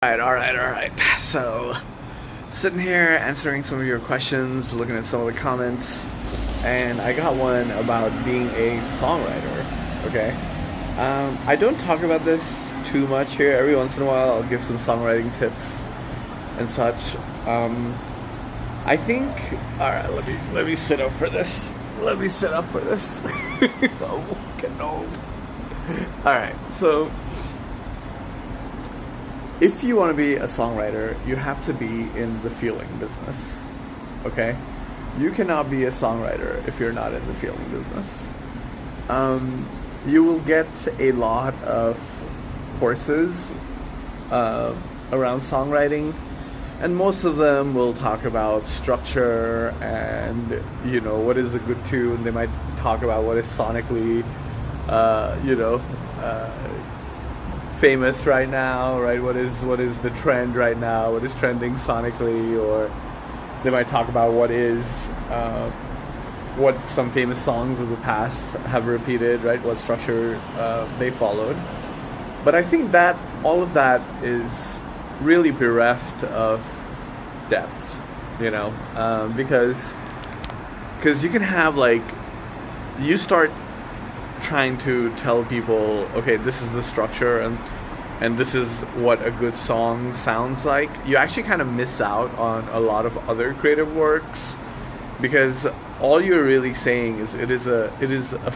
All right. So, sitting here answering some of your questions, looking at some of the comments, and I got one about being a songwriter. Okay. I don't talk about this too much here. Every once in a while, I'll give some songwriting tips and such. I think. All right. Let me sit up for this. Let me sit up for this. Oh, getting old. All right. So if you want to be a songwriter, you have to be in the feeling business. Okay? You cannot be a songwriter if you're not in the feeling business. You will get a lot of courses around songwriting, and most of them will talk about structure and what is a good tune. They might talk about what is sonically, famous right now, right? What is the trend right now? What is trending sonically? Or they might talk about what some famous songs of the past have repeated, right? What structure they followed. But I think that all of that is really bereft of depth, because you can have you start trying to tell people, okay, this is the structure and this is what a good song sounds like. You actually kind of miss out on a lot of other creative works, because all you're really saying is it is a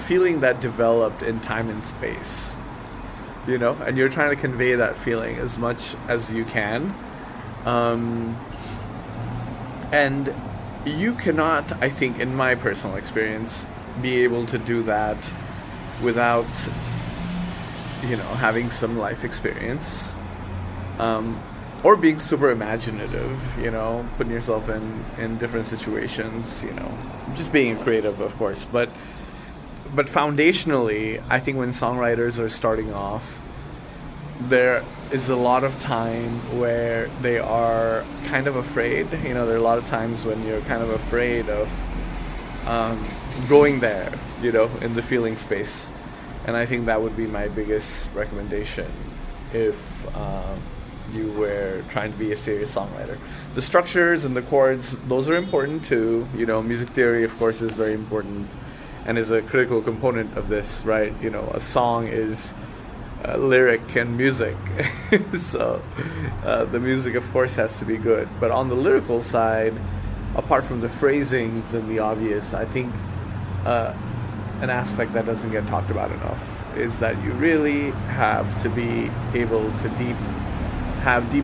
feeling that developed in time and space, and you're trying to convey that feeling as much as you can, and you cannot, I think, in my personal experience, be able to do that without having some life experience, or being super imaginative, putting yourself in different situations, just being creative, of course, but foundationally, I think when songwriters are starting off, there is a lot of time where they are kind of afraid. There are a lot of times when you're kind of afraid of going there, in the feeling space. And I think that would be my biggest recommendation if you were trying to be a serious songwriter. The structures and the chords, those are important too. Music theory, of course, is very important and is a critical component of this, right? A song is lyric and music. So the music, of course, has to be good. But on the lyrical side, apart from the phrasings and the obvious, I think an aspect that doesn't get talked about enough is that you really have to be able to have deep